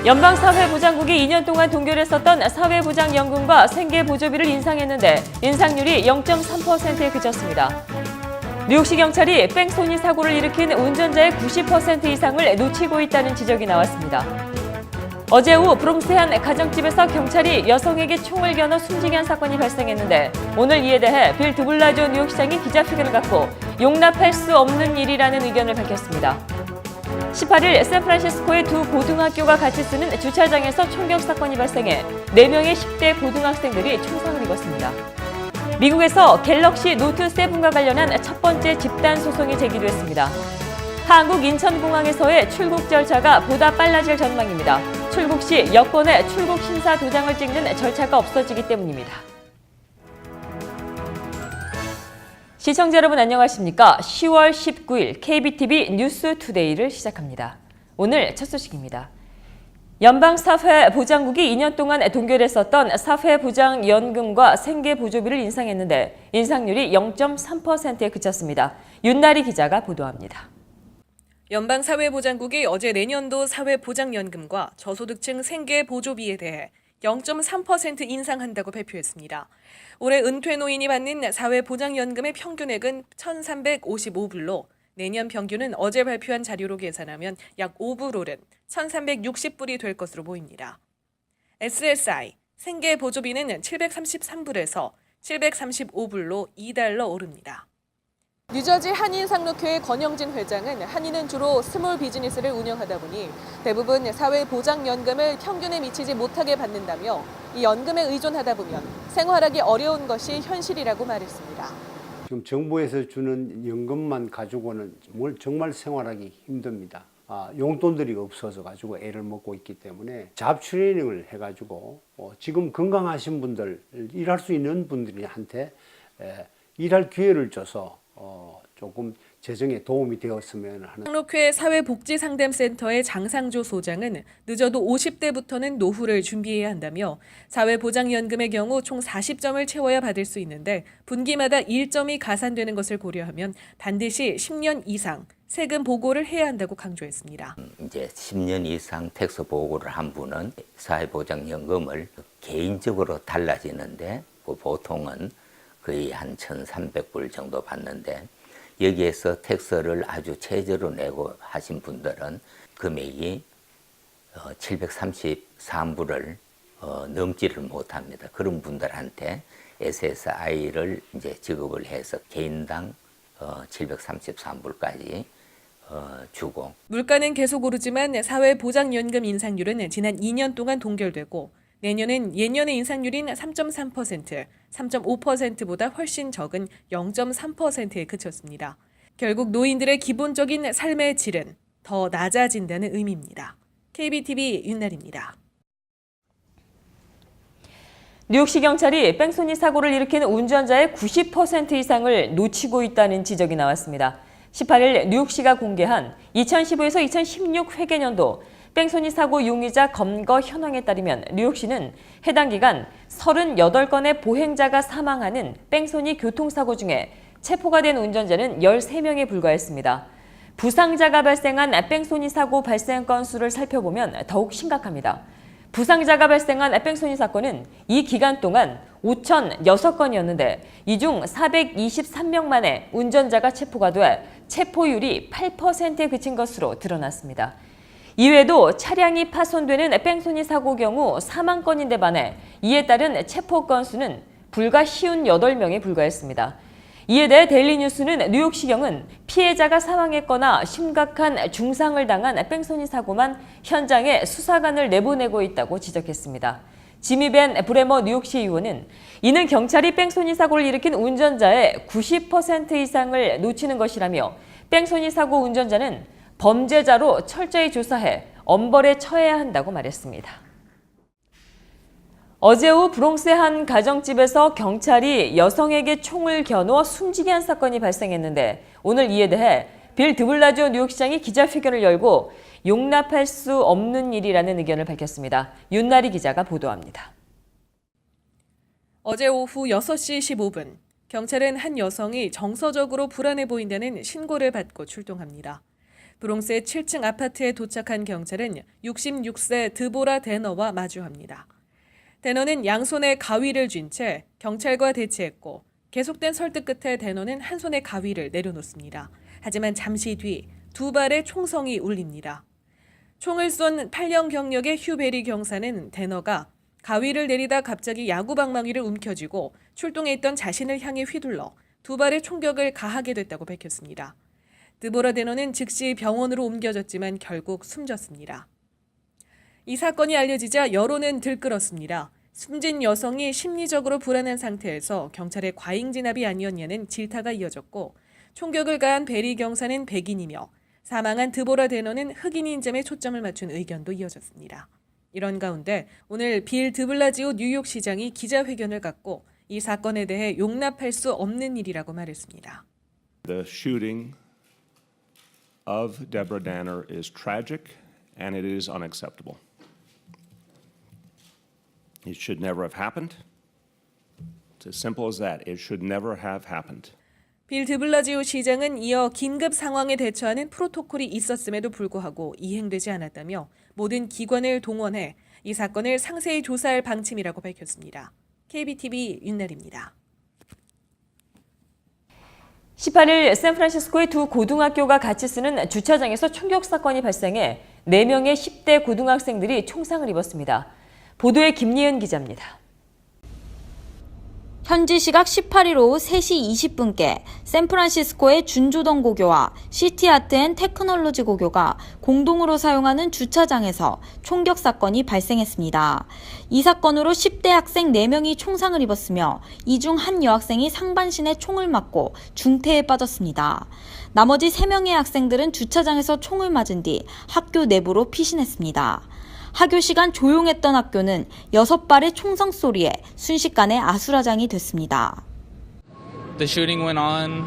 연방사회보장국이 2년 동안 동결했었던 사회보장연금과 생계보조비를 인상했는데 인상률이 0.3%에 그쳤습니다. 뉴욕시 경찰이 뺑소니 사고를 일으킨 운전자의 90% 이상을 놓치고 있다는 지적이 나왔습니다. 어제 오후 브롱스의 한 가정집에서 경찰이 여성에게 총을 겨눠 숨지게 한 사건이 발생했는데 오늘 이에 대해 빌 드블라조 뉴욕시장이 기자회견을 갖고 용납할 수 없는 일이라는 의견을 밝혔습니다. 18일 샌프란시스코의 두 고등학교가 같이 쓰는 주차장에서 총격 사건이 발생해 4명의 10대 고등학생들이 총상을 입었습니다. 미국에서 갤럭시 노트 7과 관련한 첫 번째 집단 소송이 제기됐습니다. 한국 인천공항에서의 출국 절차가 보다 빨라질 전망입니다. 출국 시 여권에 출국 심사 도장을 찍는 절차가 없어지기 때문입니다. 시청자 여러분 안녕하십니까? 10월 19일 KBTV 뉴스 투데이를 시작합니다. 오늘 첫 소식입니다. 연방사회보장국이 2년 동안 동결했었던 사회보장연금과 생계보조비를 인상했는데 인상률이 0.3%에 그쳤습니다. 윤나리 기자가 보도합니다. 연방사회보장국이 어제 내년도 사회보장연금과 저소득층 생계보조비에 대해 0.3% 인상한다고 발표했습니다. 올해 은퇴 노인이 받는 사회보장연금의 평균액은 1,355불로 내년 평균은 어제 발표한 자료로 계산하면 약 5불 오른 1,360불이 될 것으로 보입니다. SSI, 생계보조비는 733불에서 735불로 2달러 오릅니다. 뉴저지 한인상록회의 권영진 회장은 한인은 주로 스몰 비즈니스를 운영하다 보니 대부분 사회보장연금을 평균에 미치지 못하게 받는다며 이 연금에 의존하다 보면 생활하기 어려운 것이 현실이라고 말했습니다. 지금 정부에서 주는 연금만 가지고는 정말 생활하기 힘듭니다. 용돈들이 없어서 가지고 애를 먹고 있기 때문에 잡 트레이닝을 해가지고 지금 건강하신 분들, 일할 수 있는 분들한테 일할 기회를 줘서 조금 재정에 도움이 되었으면 하는. 상록회 사회복지상담센터의 장상조 소장은 늦어도 50대부터는 노후를 준비해야 한다며 사회보장연금의 경우 총 40점을 채워야 받을 수 있는데 분기마다 1점이 가산되는 것을 고려하면 반드시 10년 이상 세금 보고를 해야 한다고 강조했습니다. 이제 10년 이상 텍스 보고를 한 분은 사회보장연금을 개인적으로 달라지는데 보통은 거의 한 1,300불 정도 받는데 여기에서 텍스를 아주 최저로 내고 하신 분들은 금액이 733불을 넘지를 못합니다. 그런 분들한테 SSI를 이제 지급을 해서 개인당 733불까지 주고. 물가는 계속 오르지만 사회보장연금 인상률은 지난 2년 동안 동결되고 내년은 예년의 인상률인 3.3%, 3.5%보다 훨씬 적은 0.3%에 그쳤습니다. 결국 노인들의 기본적인 삶의 질은 더 낮아진다는 의미입니다. KBTV 윤나리입니다. 뉴욕시 경찰이 뺑소니 사고를 일으킨 운전자의 90% 이상을 놓치고 있다는 지적이 나왔습니다. 18일 뉴욕시가 공개한 2015에서 2016 회계년도 뺑소니 사고 용의자 검거 현황에 따르면 뉴욕시는 해당 기간 38건의 보행자가 사망하는 뺑소니 교통사고 중에 체포가 된 운전자는 13명에 불과했습니다. 부상자가 발생한 뺑소니 사고 발생 건수를 살펴보면 더욱 심각합니다. 부상자가 발생한 뺑소니 사건은 이 기간 동안 5,006건이었는데 이 중 423명 만에 운전자가 체포가 돼 체포율이 8%에 그친 것으로 드러났습니다. 이외에도 차량이 파손되는 뺑소니 사고 경우 사망 건인데 반해 이에 따른 체포 건수는 불과 58명에 불과했습니다. 이에 대해 데일리뉴스는 뉴욕시경은 피해자가 사망했거나 심각한 중상을 당한 뺑소니 사고만 현장에 수사관을 내보내고 있다고 지적했습니다. 지미 벤 브레머 뉴욕시 의원은 이는 경찰이 뺑소니 사고를 일으킨 운전자의 90% 이상을 놓치는 것이라며 뺑소니 사고 운전자는 범죄자로 철저히 조사해 엄벌에 처해야 한다고 말했습니다. 어제 오후 브롱스의 한 가정집에서 경찰이 여성에게 총을 겨누어 숨지게 한 사건이 발생했는데 오늘 이에 대해 빌 드블라지오 뉴욕시장이 기자회견을 열고 용납할 수 없는 일이라는 의견을 밝혔습니다. 윤나리 기자가 보도합니다. 어제 오후 6시 15분, 경찰은 한 여성이 정서적으로 불안해 보인다는 신고를 받고 출동합니다. 브롱스의 7층 아파트에 도착한 경찰은 66세 드보라 데너와 마주합니다. 데너는 양손에 가위를 쥔 채 경찰과 대치했고 계속된 설득 끝에 데너는 한 손에 가위를 내려놓습니다. 하지만 잠시 뒤 두 발의 총성이 울립니다. 총을 쏜 8년 경력의 휴 베리 경사는 데너가 가위를 내리다 갑자기 야구방망이를 움켜쥐고 출동해 있던 자신을 향해 휘둘러 두 발의 총격을 가하게 됐다고 밝혔습니다. 드보라 데너는 즉시 병원으로 옮겨졌지만 결국 숨졌습니다. 이 사건이 알려지자 여론은 들끓었습니다. 숨진 여성이 심리적으로 불안한 상태에서 경찰의 과잉 진압이 아니었냐는 질타가 이어졌고 총격을 가한 베리 경사는 백인이며 사망한 드보라 데너는 흑인인 점에 초점을 맞춘 의견도 이어졌습니다. 이런 가운데 오늘 빌 드블라지오 뉴욕시장이 기자회견을 갖고 이 사건에 대해 용납할 수 없는 일이라고 말했습니다. The shooting of Deborah Danner is tragic and it is unacceptable. It should never have happened. It's as simple as that. It should never have happened. 빌 드블라지오 시장은 이어 긴급 상황에 대처하는 프로토콜이 있었음에도 불구하고 이행되지 않았다며 모든 기관을 동원해 이 사건을 상세히 조사할 방침이라고 밝혔습니다. KBTV 윤나리입니다. 18일 샌프란시스코의 두 고등학교가 같이 쓰는 주차장에서 총격 사건이 발생해 4명의 10대 고등학생들이 총상을 입었습니다. 보도에 김예은 기자입니다. 현지 시각 18일 오후 3시 20분께 샌프란시스코의 준조던 고교와 시티아트앤테크놀로지 고교가 공동으로 사용하는 주차장에서 총격 사건이 발생했습니다. 이 사건으로 10대 학생 4명이 총상을 입었으며 이 중 한 여학생이 상반신에 총을 맞고 중태에 빠졌습니다. 나머지 3명의 학생들은 주차장에서 총을 맞은 뒤 학교 내부로 피신했습니다. 학교 시간 조용했던 학교는 6발의 총성 소리에 순식간에 아수라장이 됐습니다. The shooting went on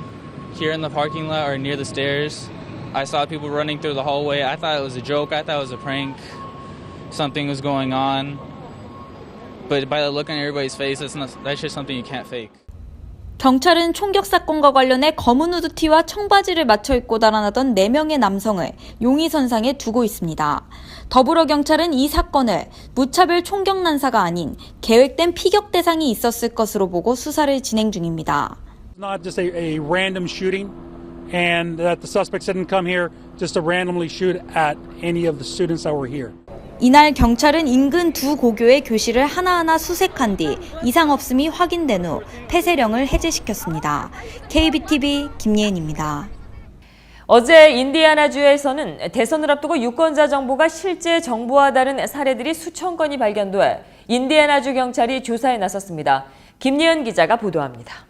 here in the parking lot or near the stairs. I saw people running through the hallway. I thought it was a joke. I thought it was a prank. Something was going on. But by the look on everybody's face, that's just something you can't fake. 경찰은 총격 사건과 관련해 검은 후드티와 청바지를 맞춰 입고 달아나던 4명의 남성을 용의선상에 두고 있습니다. 더불어 경찰은 이 사건을 무차별 총격 난사가 아닌 계획된 피격 대상이 있었을 것으로 보고 수사를 진행 중입니다. Not just a random shooting and that the suspects didn't come here just to randomly shoot at any of the students that were here. 이날 경찰은 인근 두 고교의 교실을 하나하나 수색한 뒤 이상 없음이 확인된 후 폐쇄령을 해제시켰습니다. KBTV 김예은입니다. 어제 인디애나주에서는 대선을 앞두고 유권자 정보가 실제 정보와 다른 사례들이 수천 건이 발견돼 인디애나주 경찰이 조사에 나섰습니다. 김예은 기자가 보도합니다.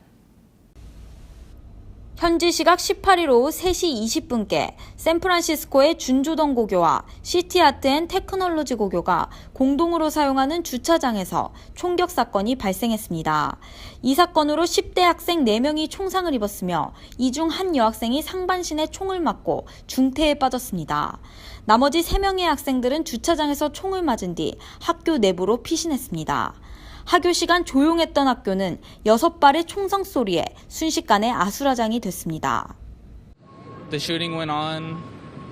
현지 시각 18일 오후 3시 20분께 샌프란시스코의 준조던 고교와 시티아트앤테크놀로지 고교가 공동으로 사용하는 주차장에서 총격 사건이 발생했습니다. 이 사건으로 10대 학생 4명이 총상을 입었으며 이 중 한 여학생이 상반신에 총을 맞고 중태에 빠졌습니다. 나머지 3명의 학생들은 주차장에서 총을 맞은 뒤 학교 내부로 피신했습니다. 학교 시간 조용했던 학교는 6발의 총성 소리에 순식간에 아수라장이 됐습니다. The shooting went on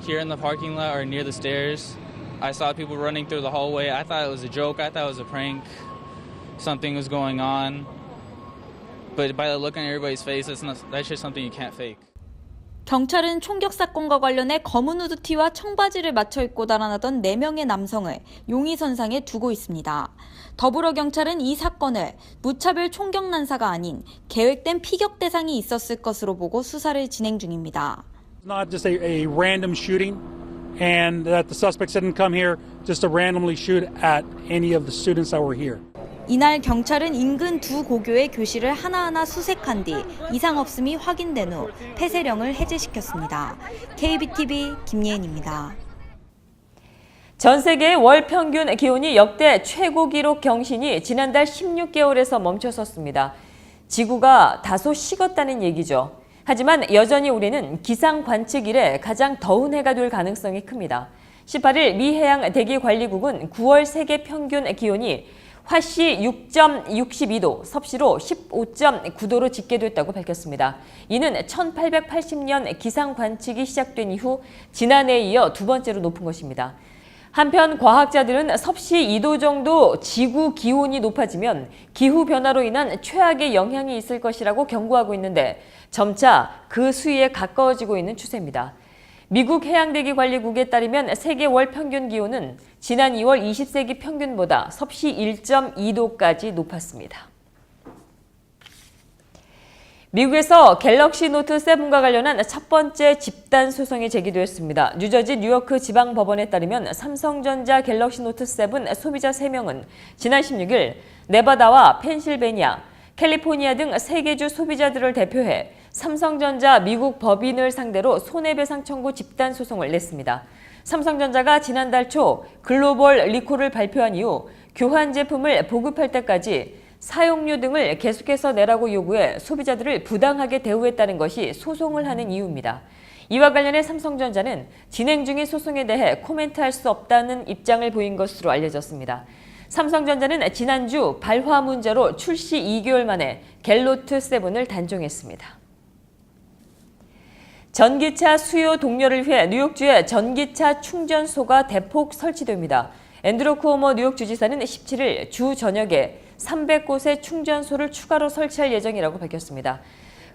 here in the parking lot or near the stairs. I saw people running through the hallway. I thought it was a joke. I thought it was a prank. Something was going on. But by the look on everybody's face, that's just something you can't fake. 경찰은 총격 사건과 관련해 검은 후드티와 청바지를 맞춰 입고 달아나던 4명의 남성을 용의선상에 두고 있습니다. 더불어 경찰은 이 사건을 무차별 총격 난사가 아닌 계획된 피격 대상이 있었을 것으로 보고 수사를 진행 중입니다. Not just a random shooting and that the suspects didn't come here just to randomly shoot at any of the students that were here. 이날 경찰은 인근 두 고교의 교실을 하나하나 수색한 뒤 이상 없음이 확인된 후 폐쇄령을 해제시켰습니다. KBTV 김예은입니다. 전 세계의 월 평균 기온이 역대 최고 기록 경신이 지난달 16개월에서 멈춰섰습니다. 지구가 다소 식었다는 얘기죠. 하지만 여전히 우리는 기상 관측 이래 가장 더운 해가 될 가능성이 큽니다. 18일 미 해양 대기 관리국은 9월 세계 평균 기온이 화씨 6.62도, 섭씨로 15.9도로 집계됐다고 밝혔습니다. 이는 1880년 기상 관측이 시작된 이후 지난해에 이어 두 번째로 높은 것입니다. 한편 과학자들은 섭씨 2도 정도 지구 기온이 높아지면 기후변화로 인한 최악의 영향이 있을 것이라고 경고하고 있는데 점차 그 수위에 가까워지고 있는 추세입니다. 미국 해양대기관리국에 따르면 세계 월 평균 기온은 지난 2월 20세기 평균보다 섭씨 1.2도까지 높았습니다. 미국에서 갤럭시 노트 7과 관련한 첫 번째 집단 소송이 제기되었습니다. 뉴저지 뉴요크 지방법원에 따르면 삼성전자 갤럭시 노트 7 소비자 3명은 지난 16일 네바다와 펜실베니아, 캘리포니아 등 3개 주 소비자들을 대표해 삼성전자 미국 법인을 상대로 손해배상 청구 집단 소송을 냈습니다. 삼성전자가 지난달 초 글로벌 리콜을 발표한 이후 교환 제품을 보급할 때까지 사용료 등을 계속해서 내라고 요구해 소비자들을 부당하게 대우했다는 것이 소송을 하는 이유입니다. 이와 관련해 삼성전자는 진행 중인 소송에 대해 코멘트할 수 없다는 입장을 보인 것으로 알려졌습니다. 삼성전자는 지난주 발화 문제로 출시 2개월 만에 갤노트 7을 단종했습니다. 전기차 수요 독려를 위해 뉴욕주에 전기차 충전소가 대폭 설치됩니다. 앤드루 쿠오모 뉴욕 주지사는 17일 주 전역에 300곳의 충전소를 추가로 설치할 예정이라고 밝혔습니다.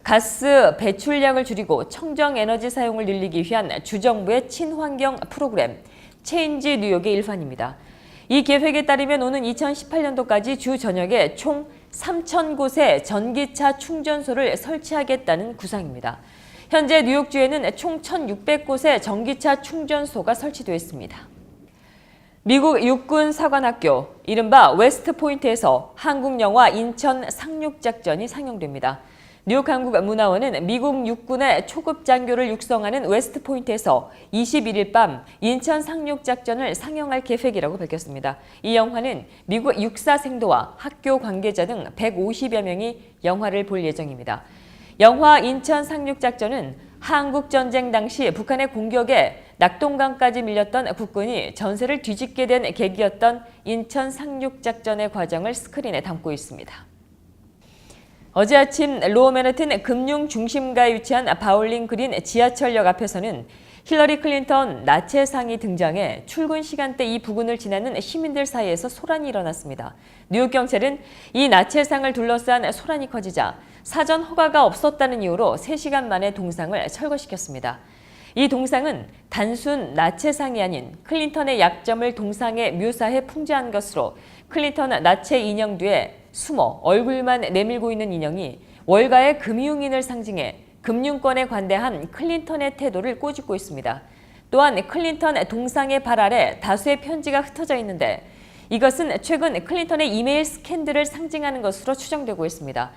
가스 배출량을 줄이고 청정 에너지 사용을 늘리기 위한 주정부의 친환경 프로그램 체인지 뉴욕의 일환입니다. 이 계획에 따르면 오는 2018년도까지 주 전역에 총 3,000곳의 전기차 충전소를 설치하겠다는 구상입니다. 현재 뉴욕주에는 총 1,600곳의 전기차 충전소가 설치되어 있습니다. 미국 육군 사관학교, 이른바 웨스트포인트에서 한국 영화 인천 상륙작전이 상영됩니다. 뉴욕 한국문화원은 미국 육군의 초급 장교를 육성하는 웨스트포인트에서 21일 밤 인천 상륙작전을 상영할 계획이라고 밝혔습니다. 이 영화는 미국 육사 생도와 학교 관계자 등 150여 명이 영화를 볼 예정입니다. 영화 인천 상륙작전은 한국전쟁 당시 북한의 공격에 낙동강까지 밀렸던 국군이 전세를 뒤집게 된 계기였던 인천 상륙작전의 과정을 스크린에 담고 있습니다. 어제 아침 로어 맨해튼 금융 중심가에 위치한 바울링 그린 지하철역 앞에서는 힐러리 클린턴 나체상이 등장해 출근 시간대 이 부근을 지나는 시민들 사이에서 소란이 일어났습니다. 뉴욕 경찰은 이 나체상을 둘러싼 소란이 커지자 사전 허가가 없었다는 이유로 3시간 만에 동상을 철거시켰습니다. 이 동상은 단순 나체상이 아닌 클린턴의 약점을 동상에 묘사해 풍자한 것으로 클린턴 나체 인형 뒤에 숨어 얼굴만 내밀고 있는 인형이 월가의 금융인을 상징해 금융권에 관대한 클린턴의 태도를 꼬집고 있습니다. 또한 클린턴 동상의 발 아래 다수의 편지가 흩어져 있는데 이것은 최근 클린턴의 이메일 스캔들을 상징하는 것으로 추정되고 있습니다.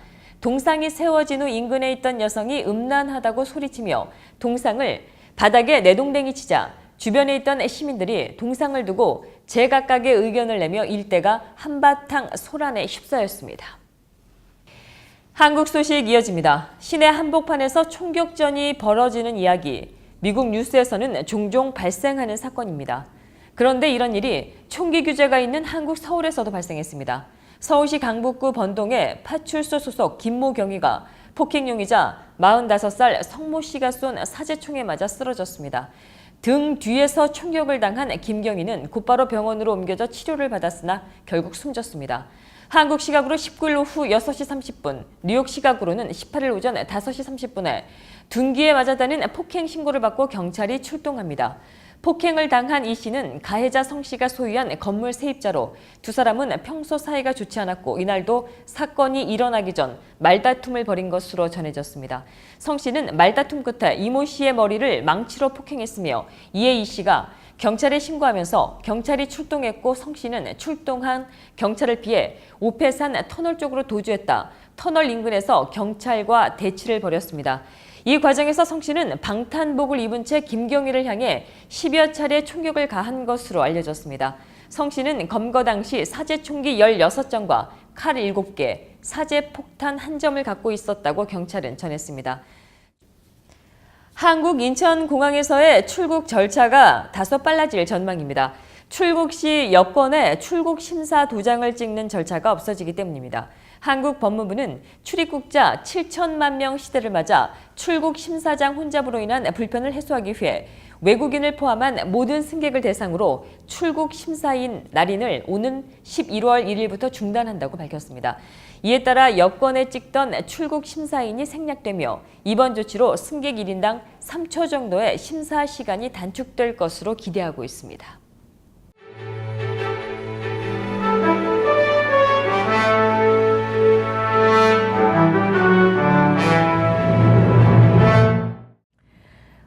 동상이 세워진 후 인근에 있던 여성이 음란하다고 소리치며 동상을 바닥에 내동댕이 치자 주변에 있던 시민들이 동상을 두고 제각각의 의견을 내며 일대가 한바탕 소란에 휩싸였습니다. 한국 소식 이어집니다. 시내 한복판에서 총격전이 벌어지는 이야기, 미국 뉴스에서는 종종 발생하는 사건입니다. 그런데 이런 일이 총기 규제가 있는 한국 서울에서도 발생했습니다. 서울시 강북구 번동의 파출소 소속 김모 경위가 폭행용이자 45살 성모 씨가 쏜 사제총에 맞아 쓰러졌습니다. 등 뒤에서 총격을 당한 김경희는 곧바로 병원으로 옮겨져 치료를 받았으나 결국 숨졌습니다. 한국 시각으로 19일 오후 6시 30분, 뉴욕 시각으로는 18일 오전 5시 30분에 둔기에 맞았다는 폭행 신고를 받고 경찰이 출동합니다. 폭행을 당한 이 씨는 가해자 성 씨가 소유한 건물 세입자로 두 사람은 평소 사이가 좋지 않았고 이날도 사건이 일어나기 전 말다툼을 벌인 것으로 전해졌습니다. 성 씨는 말다툼 끝에 이모 씨의 머리를 망치로 폭행했으며 이에 이 씨가 경찰에 신고하면서 경찰이 출동했고 성 씨는 출동한 경찰을 피해 오페산 터널 쪽으로 도주했다. 터널 인근에서 경찰과 대치를 벌였습니다. 이 과정에서 성 씨는 방탄복을 입은 채 김경희를 향해 10여 차례 총격을 가한 것으로 알려졌습니다. 성 씨는 검거 당시 사제 총기 16장과 칼 7개, 사제 폭탄 1점을 갖고 있었다고 경찰은 전했습니다. 한국 인천공항에서의 출국 절차가 다소 빨라질 전망입니다. 출국 시 여권에 출국 심사 도장을 찍는 절차가 없어지기 때문입니다. 한국 법무부는 출입국자 7천만 명 시대를 맞아 출국 심사장 혼잡으로 인한 불편을 해소하기 위해 외국인을 포함한 모든 승객을 대상으로 출국 심사인 날인을 오는 11월 1일부터 중단한다고 밝혔습니다. 이에 따라 여권에 찍던 출국 심사인이 생략되며 이번 조치로 승객 1인당 3초 정도의 심사 시간이 단축될 것으로 기대하고 있습니다.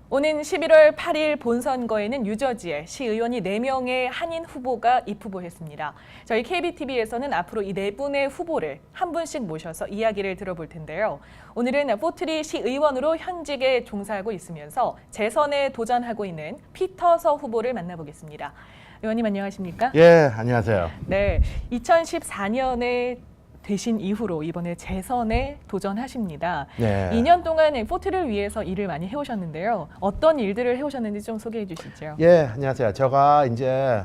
오는 11월 8일 본선거에는 뉴저지에 시의원이 4명의 한인 후보가 입후보했습니다. 저희 KBTV에서는 앞으로 이 4분의 후보를 한 분씩 모셔서 이야기를 들어볼 텐데요. 오늘은 포트리 시의원으로 현직에 종사하고 있으면서 재선에 도전하고 있는 피터서 후보를 만나보겠습니다. 의원님 안녕하십니까? 예, 안녕하세요. 네, 2014년에 되신 이후로 이번에 재선에 도전하십니다. 네. 2년 동안 포트를 위해서 일을 많이 해오셨는데요. 어떤 일들을 해오셨는지 좀 소개해 주시죠. 예, 안녕하세요. 제가 이제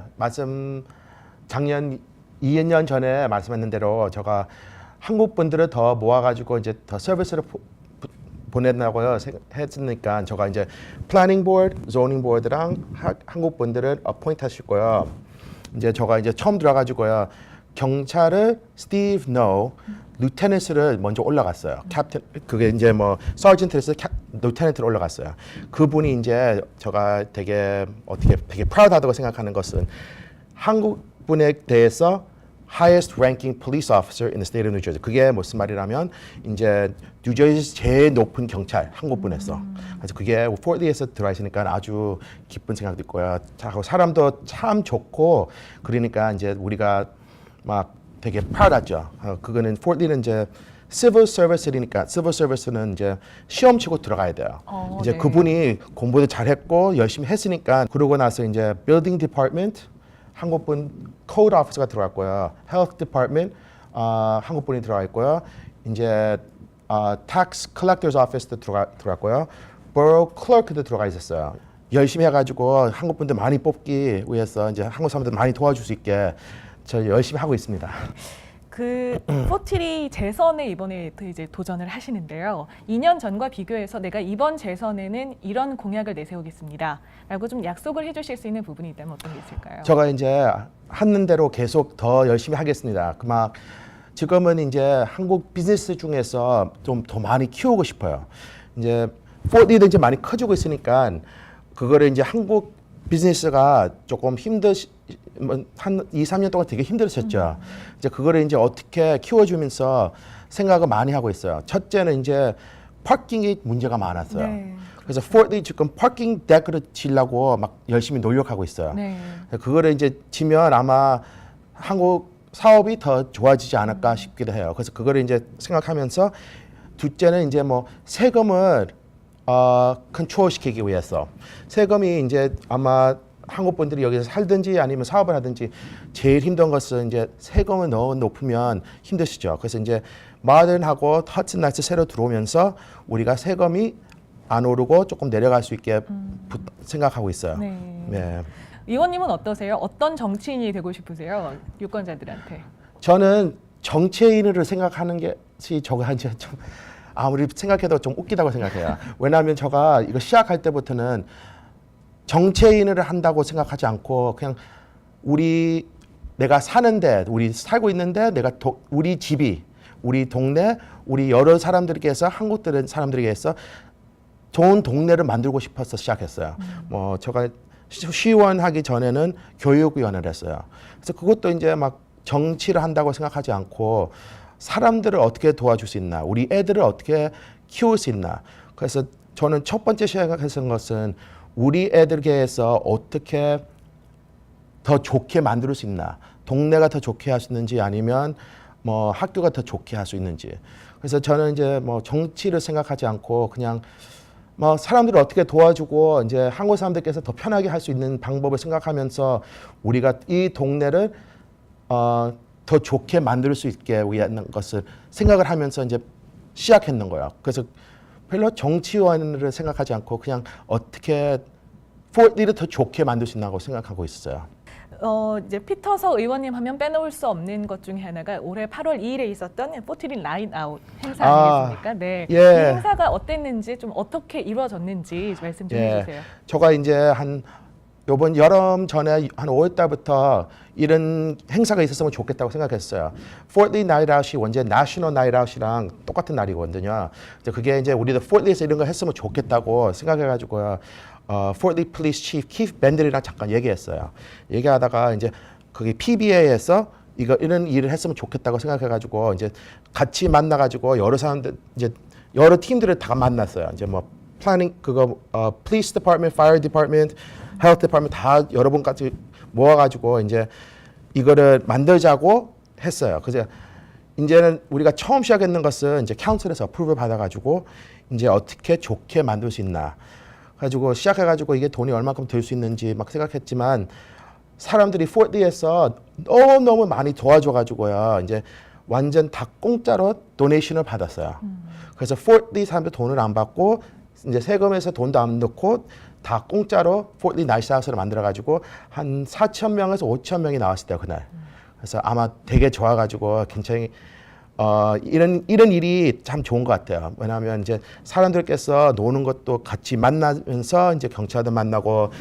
작년 2년 전에 말씀했는 대로 제가 한국 분들을 더 모아가지고 이제 더 서비스를 보낸다고요 했으니까 제가 이제 플래닝 보드, 조닝 보드랑 한국 분들을 어포인트 하시고요. 이제 제가 이제 처음 들어가지고요. 경찰을 스티브 노, 루테넌트를 먼저 올라갔어요. 캡틴 그게 이제 뭐 서전트에서 루테넌트로 올라갔어요. 그분이 이제 제가 되게 프라우드하다고 생각하는 것은 한국 분에 대해서 highest ranking police officer in the state of New Jersey. 그게 무슨 말이라면 이제 뉴저지 제일 높은 경찰 한국 분에서. 그래서 그게 포트리에서 들어와 있으니까 아주 기쁜 생각도 있고요. 사람도 참 좋고 그러니까 이제 우리가 막 되게 프라우드하죠. 그거는 포트리는 이제 civil service니까 civil service는 이제 시험 치고 들어가야 돼요. 이제 네. 그분이 공부도 잘했고 열심히 했으니까 그러고 나서 이제 building department 한국분 code officer가 들어갔고요. health department 한국분이 들어가 있고요. 이제 tax collector's office도 들어갔고요. borough clerk도 들어가 있었어요. 열심히 해가지고 한국분들 많이 뽑기 위해서 이제 한국 사람들 많이 도와줄 수 있게 저 열심히 하고 있습니다. 그 포트리 재선에 이번에 이제 도전을 하시는데요. 2년 전과 비교해서 내가 이번 재선에는 이런 공약을 내세우겠습니다라고 좀 약속을 해주실 수 있는 부분이 있다면 어떤 게 있을까요? 제가 이제 하는 대로 계속 더 열심히 하겠습니다. 지금은 이제 한국 비즈니스 중에서 좀 더 많이 키우고 싶어요. 이제 포트리도 이제 많이 커지고 있으니까 그거를 이제 한국 비즈니스가 조금 한 2, 3년 동안 되게 힘들었었죠. 이제 그거를 이제 어떻게 키워주면서 생각을 많이 하고 있어요. 첫째는 이제 파킹이 문제가 많았어요. 네. 그래서 포트리 지금 파킹 데크를 지려고 막 열심히 노력하고 있어요. 네. 그거를 이제 지면 아마 한국 사업이 더 좋아지지 않을까 싶기도 해요. 그래서 그거를 이제 생각하면서 둘째는 이제 뭐 세금을 컨트롤시키기 위해서 세금이 이제 아마 한국 분들이 여기서 살든지 아니면 사업을 하든지 제일 힘든 것은 이제 세금을 너무 높으면 힘드시죠. 그래서 이제 마든하고 허튼나이트 새로 들어오면서 우리가 세금이 안 오르고 조금 내려갈 수 있게 생각하고 있어요. 네. 네. 의원님은 어떠세요? 어떤 정치인이 되고 싶으세요? 유권자들한테. 저는 정치인을 생각하는 것이 저가 이제 좀 아무리 생각해도 좀 웃기다고 생각해요. 왜냐하면 제가 이거 시작할 때부터는 정치인을 한다고 생각하지 않고 그냥 내가 사는데 우리 살고 있는데 우리 집이 우리 동네 우리 여러 사람들에게서 한국 사람들에게서 좋은 동네를 만들고 싶어서 시작했어요. 뭐 제가 시의원 하기 전에는 교육위원회를 했어요. 그래서 그것도 이제 막 정치를 한다고 생각하지 않고 사람들을 어떻게 도와줄 수 있나, 우리 애들을 어떻게 키울 수 있나. 그래서 저는 첫 번째 생각했던 것은 우리 애들에게서 어떻게 더 좋게 만들 수 있나, 동네가 더 좋게 할 수 있는지 아니면 뭐 학교가 더 좋게 할 수 있는지. 그래서 저는 이제 뭐 정치를 생각하지 않고 그냥 뭐 사람들을 어떻게 도와주고 이제 한국 사람들께서 더 편하게 할 수 있는 방법을 생각하면서 우리가 이 동네를 더 좋게 만들 수 있게 위한 것을 생각을 하면서 이제 시작했는 거예요. 그래서 별로 정치원을 생각하지 않고 그냥 어떻게 포트리를 더 좋게 만들 수 있나고 생각하고 있어요. 이제 피터서 의원님 하면 빼놓을 수 없는 것 중에 하나가 올해 8월 2일에 있었던 포트린 라인 아웃 행사 아니겠습니까? 네. 예. 이 행사가 어땠는지 좀 어떻게 이루어졌는지 말씀 좀 해주세요. 제가 이제 한 요번 여름 전에 한 5월 달부터 이런 행사가 있었으면 좋겠다고 생각했어요. 포트리 나이트 아웃이 원래 내셔널 나이트 아웃이랑 똑같은 날이거든요. 그게 이제 우리도 포트리에서 이런 거 했으면 좋겠다고 생각해가지고요. 포트리 폴리스 치프 키프 밴들이랑 잠깐 얘기했어요. 얘기하다가 이제 거기 PBA에서 이런 일을 했으면 좋겠다고 생각해가지고 이제 같이 만나가지고 여러 사람들 이제 여러 팀들을 다 만났어요. 이제 뭐 플래닝 그거 police department, fire department, health department 다 여러 분까지 모아가지고 이제 이거를 만들자고 했어요. 그래서 이제는 우리가 처음 시작했는 것은 이제 카운슬에서 어프로브 받아가지고 이제 어떻게 좋게 만들 수 있나. 가지고 시작해가지고 이게 돈이 얼마큼 들 수 있는지 막 생각했지만 사람들이 포트리에서 너무 많이 도와줘가지고요. 이제 완전 다 공짜로 도네이션을 받았어요. 그래서 포트리 사람들 돈을 안 받고 이제 세금에서 돈도 안 넣고 다 공짜로 포트리 나이트 하우스를 만들어가지고 한 4,000명에서 5,000명이 나왔을 때요 그날. 그래서 아마 되게 좋아가지고 굉장히 이런 일이 참 좋은 것 같아요. 왜냐하면 이제 사람들께서 노는 것도 같이 만나면서 이제 경찰도 만나고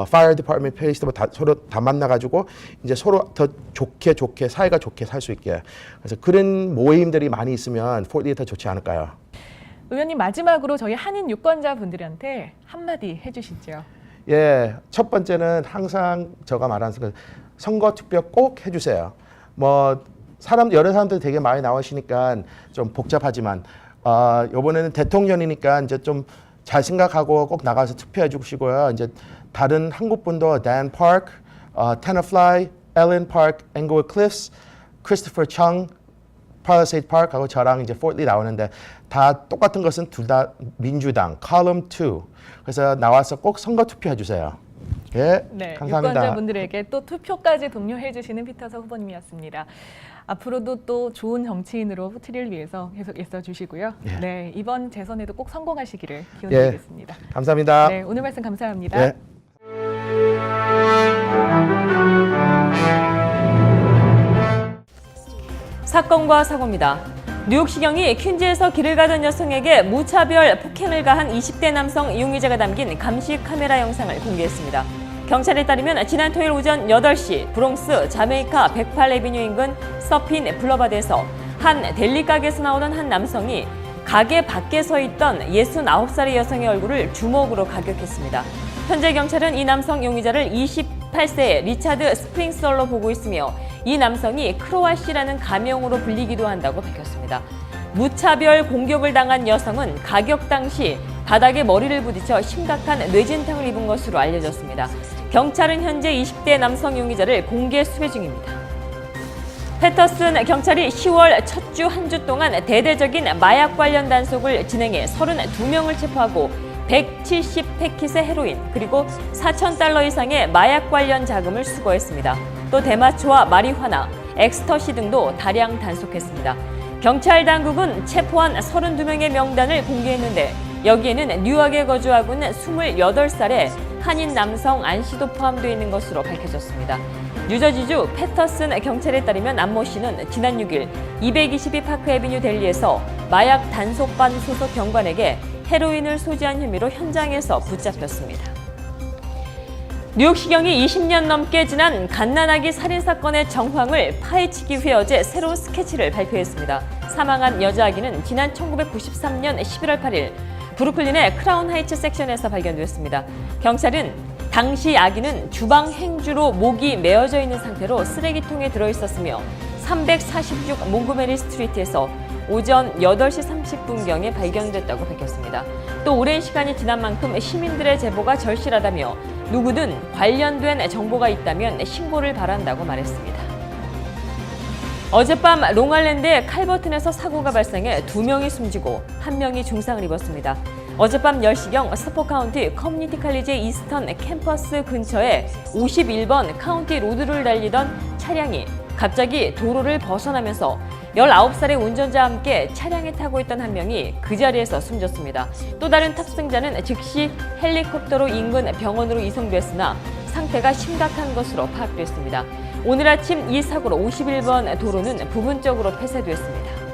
fire department, police 다 서로 다 만나가지고 이제 서로 더 좋게 사이가 좋게 살 수 있게. 그래서 그런 모임들이 많이 있으면 포트리에 더 좋지 않을까요? 의원님 마지막으로 저희 한인 유권자분들한테 한마디 해주시죠. 예, 첫 번째는 항상 제가 말하는 선거 투표 꼭 해주세요. 뭐 여러 사람들 되게 많이 나오시니까 좀 복잡하지만 이번에는 대통령이니까 이제 좀 잘 생각하고 꼭 나가서 투표해 주시고요. 이제 다른 한국 분도 Dan Park, Tenafly, Ellen Park, Englewood Cliffs, Christopher Chung, Palisade Park하고 저랑 이제 포트리 나오는데 다 똑같은 것은 둘 다 민주당 column 2. 그래서 나와서 꼭 선거 투표해 주세요. 예, 네, 감사합니다. 유권자분들에게 또 투표까지 독려해 주시는 피터서 후보님이었습니다. 앞으로도 또 좋은 정치인으로 포트리를 위해서 계속 애써 주시고요. 예. 네, 이번 재선에도 꼭 성공하시기를 기원드리겠습니다. 감사합니다. 네, 오늘 말씀 감사합니다. 예. 사건과 사고입니다. 뉴욕시경이 퀸즈에서 길을 가던 여성에게 무차별 폭행을 가한 20대 남성 용의자가 담긴 감시 카메라 영상을 공개했습니다. 경찰에 따르면 지난 토요일 오전 8시 브롱스 자메이카 108에비뉴 인근 서핀 블러바드에서 한 델리 가게에서 나오던 한 남성이 가게 밖에 서 있던 69살의 여성의 얼굴을 주먹으로 가격했습니다. 현재 경찰은 이 남성 용의자를 28세의 리차드 스프링설로 보고 있으며 이 남성이 크로아 씨라는 가명으로 불리기도 한다고 밝혔습니다. 무차별 공격을 당한 여성은 가격 당시 바닥에 머리를 부딪혀 심각한 뇌진탕을 입은 것으로 알려졌습니다. 경찰은 현재 20대 남성 용의자를 공개 수배 중입니다. 패터슨 경찰이 10월 첫 주 한 주 동안 대대적인 마약 관련 단속을 진행해 32명을 체포하고 170패킷의 헤로인 그리고 $4,000 이상의 마약 관련 자금을 수거했습니다. 또 대마초와 마리화나, 엑스터시 등도 다량 단속했습니다. 경찰 당국은 체포한 32명의 명단을 공개했는데 여기에는 뉴욕에 거주하고 있는 28살의 한인 남성 안 씨도 포함되어 있는 것으로 밝혀졌습니다. 뉴저지주 패터슨 경찰에 따르면 안모 씨는 지난 6일 222 파크 애비뉴 델리에서 마약 단속반 소속 경관에게 헤로인을 소지한 혐의로 현장에서 붙잡혔습니다. 뉴욕시경이 20년 넘게 지난 갓난아기 살인사건의 정황을 파헤치기 위해 어제 새로운 스케치를 발표했습니다. 사망한 여자아기는 지난 1993년 11월 8일 브루클린의 크라운 하이츠 섹션에서 발견됐습니다. 경찰은 당시 아기는 주방 행주로 목이 메어져 있는 상태로 쓰레기통에 들어있었으며 346 몽고메리 스트리트에서 오전 8시 30분경에 발견됐다고 밝혔습니다. 또 오랜 시간이 지난 만큼 시민들의 제보가 절실하다며 누구든 관련된 정보가 있다면 신고를 바란다고 말했습니다. 어젯밤 롱아일랜드의 칼버튼에서 사고가 발생해 2명이 숨지고 1명이 중상을 입었습니다. 어젯밤 10시경 서포 카운티 커뮤니티 칼리지 이스턴 캠퍼스 근처에 51번 카운티 로드를 달리던 차량이 갑자기 도로를 벗어나면서 19살의 운전자와 함께 차량에 타고 있던 한 명이 그 자리에서 숨졌습니다. 또 다른 탑승자는 즉시 헬리콥터로 인근 병원으로 이송됐으나 상태가 심각한 것으로 파악됐습니다. 오늘 아침 이 사고로 51번 도로는 부분적으로 폐쇄됐습니다.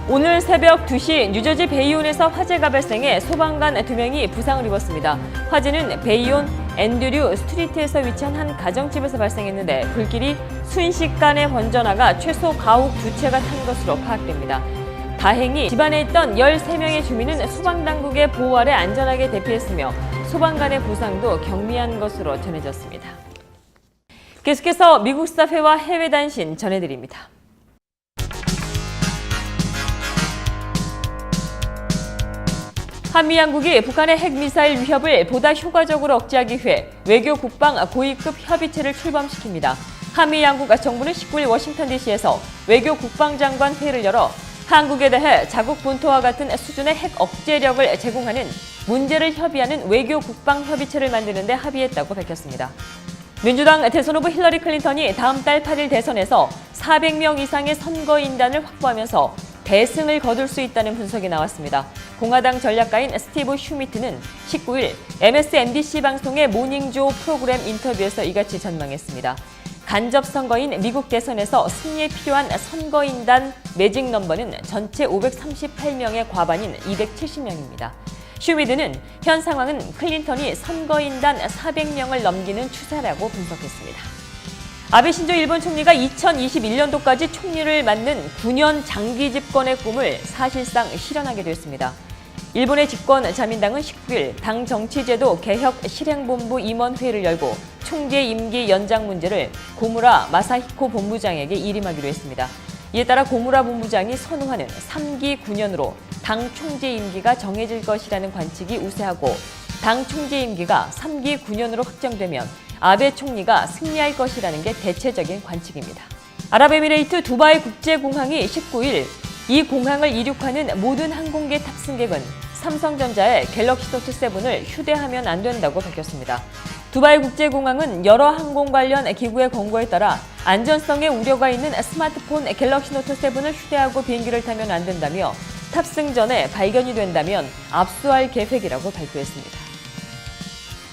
오늘 새벽 2시 뉴저지 베이온에서 화재가 발생해 소방관 2명이 부상을 입었습니다. 화재는 베이온 앤드류 스트리트에서 위치한 한 가정집에서 발생했는데 불길이 순식간에 번져나가 최소 가옥 2채가 탄 것으로 파악됩니다. 다행히 집안에 있던 13명의 주민은 소방당국의 보호 아래 안전하게 대피했으며 소방관의 부상도 경미한 것으로 전해졌습니다. 계속해서 미국 사회와 해외 단신 전해드립니다. 한미 양국이 북한의 핵미사일 위협을 보다 효과적으로 억제하기 위해 외교 국방 고위급 협의체를 출범시킵니다. 한미 양국 정부는 19일 워싱턴 DC에서 외교 국방장관 회의를 열어 한국에 대해 자국 본토와 같은 수준의 핵 억제력을 제공하는 문제를 협의하는 외교 국방 협의체를 만드는 데 합의했다고 밝혔습니다. 민주당 대선 후보 힐러리 클린턴이 다음 달 8일 대선에서 400명 이상의 선거인단을 확보하면서 대승을 거둘 수 있다는 분석이 나왔습니다. 공화당 전략가인 스티브 슈미트는 19일 MSNBC 방송의 모닝조 프로그램 인터뷰에서 이같이 전망했습니다. 간접 선거인 미국 대선에서 승리에 필요한 선거인단 매직 넘버는 전체 538명의 과반인 270명입니다. 슈미드는 현 상황은 클린턴이 선거인단 400명을 넘기는 추세라고 분석했습니다. 아베 신조 일본 총리가 2021년도까지 총리를 맡는 9년 장기 집권의 꿈을 사실상 실현하게 됐습니다. 일본의 집권 자민당은 19일 당 정치제도 개혁 실행본부 임원회의를 열고 총재 임기 연장 문제를 고무라 마사히코 본부장에게 일임하기로 했습니다. 이에 따라 고무라 본부장이 선호하는 3기 9년으로 당 총재 임기가 정해질 것이라는 관측이 우세하고 당 총재 임기가 3기 9년으로 확정되면 아베 총리가 승리할 것이라는 게 대체적인 관측입니다. 아랍에미레이트 두바이 국제공항이 19일 이 공항을 이륙하는 모든 항공기 탑승객은 삼성전자의 갤럭시 노트 7을 휴대하면 안 된다고 밝혔습니다. 두바이 국제공항은 여러 항공 관련 기구의 권고에 따라 안전성에 우려가 있는 스마트폰 갤럭시 노트 7을 휴대하고 비행기를 타면 안 된다며 탑승 전에 발견이 된다면 압수할 계획이라고 발표했습니다.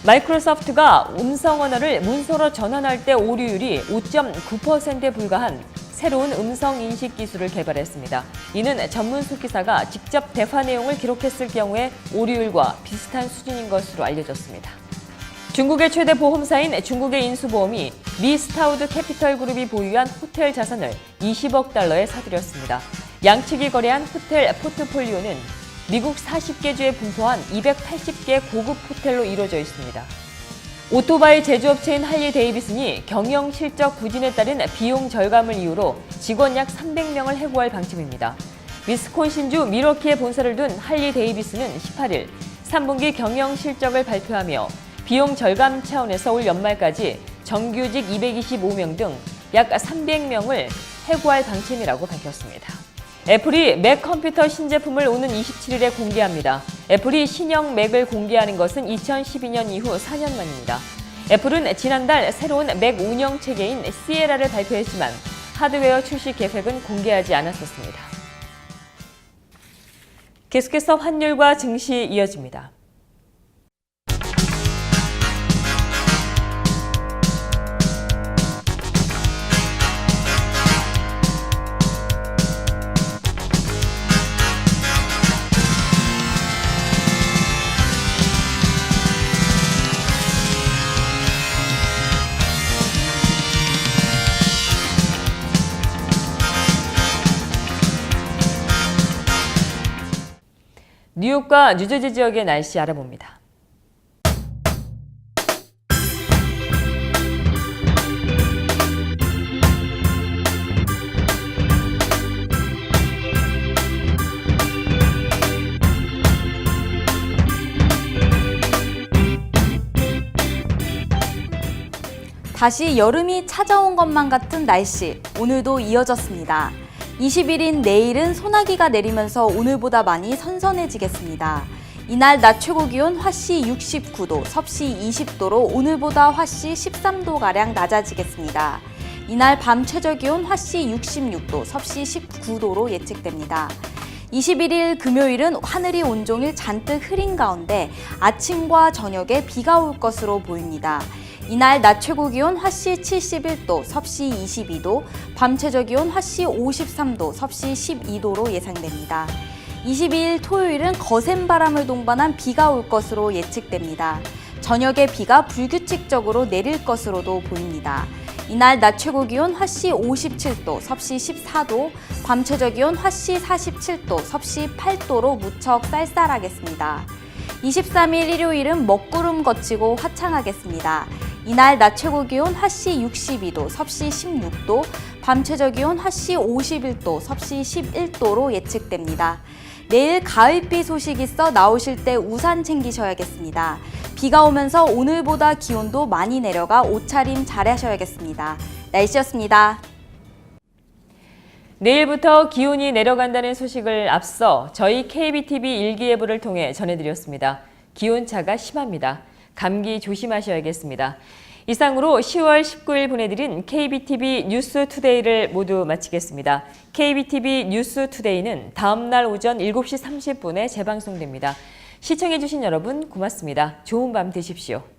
마이크로소프트가 음성 언어를 문서로 전환할 때 오류율이 5.9%에 불과한 새로운 음성 인식 기술을 개발했습니다. 이는 전문수 기사가 직접 대화 내용을 기록했을 경우에 오류율과 비슷한 수준인 것으로 알려졌습니다. 중국의 최대 보험사인 중국의 인수보험이 미 스타우드 캐피털 그룹이 보유한 호텔 자산을 20억 달러에 사들였습니다. 양측이 거래한 호텔 포트폴리오는 미국 40개 주에 분포한 280개 고급 호텔로 이루어져 있습니다. 오토바이 제조업체인 할리 데이비슨이 경영 실적 부진에 따른 비용 절감을 이유로 직원 약 300명을 해고할 방침입니다. 위스콘신주 밀워키에 본사를 둔 할리 데이비슨은 18일 3분기 경영 실적을 발표하며 비용 절감 차원에서 올 연말까지 정규직 225명 등 약 300명을 해고할 방침이라고 밝혔습니다. 애플이 맥 컴퓨터 신제품을 오는 27일에 공개합니다. 애플이 신형 맥을 공개하는 것은 2012년 이후 4년 만입니다. 애플은 지난달 새로운 맥 운영 체계인 시에라를 발표했지만 하드웨어 출시 계획은 공개하지 않았었습니다. 계속해서 환율과 증시 이어집니다. 뉴욕과 뉴저지 지역의 날씨 알아봅니다. 다시 여름이 찾아온 것만 같은 날씨, 오늘도 이어졌습니다. 20일인 내일은 소나기가 내리면서 오늘보다 많이 선선해지겠습니다. 이날 낮 최고 기온 화씨 69도, 섭씨 20도로 오늘보다 화씨 13도가량 낮아지겠습니다. 이날 밤 최저 기온 화씨 66도, 섭씨 19도로 예측됩니다. 21일 금요일은 하늘이 온종일 잔뜩 흐린 가운데 아침과 저녁에 비가 올 것으로 보입니다. 이날 낮 최고 기온 화씨 71도, 섭씨 22도, 밤 최저 기온 화씨 53도, 섭씨 12도로 예상됩니다. 22일 토요일은 거센 바람을 동반한 비가 올 것으로 예측됩니다. 저녁에 비가 불규칙적으로 내릴 것으로도 보입니다. 이날 낮 최고 기온 화씨 57도, 섭씨 14도, 밤 최저 기온 화씨 47도, 섭씨 8도로 무척 쌀쌀하겠습니다. 23일 일요일은 먹구름 거치고 화창하겠습니다. 이날 낮 최고 기온 화씨 62도, 섭씨 16도, 밤 최저 기온 화씨 51도, 섭씨 11도로 예측됩니다. 내일 가을비 소식 있어 나오실 때 우산 챙기셔야겠습니다. 비가 오면서 오늘보다 기온도 많이 내려가 옷차림 잘 하셔야겠습니다. 날씨였습니다. 내일부터 기온이 내려간다는 소식을 앞서 저희 KBTV 일기예보를 통해 전해드렸습니다. 기온차가 심합니다. 감기 조심하셔야겠습니다. 이상으로 10월 19일 보내드린 KBTV 뉴스투데이를 모두 마치겠습니다. KBTV 뉴스투데이는 다음 날 오전 7시 30분에 재방송됩니다. 시청해주신 여러분 고맙습니다. 좋은 밤 되십시오.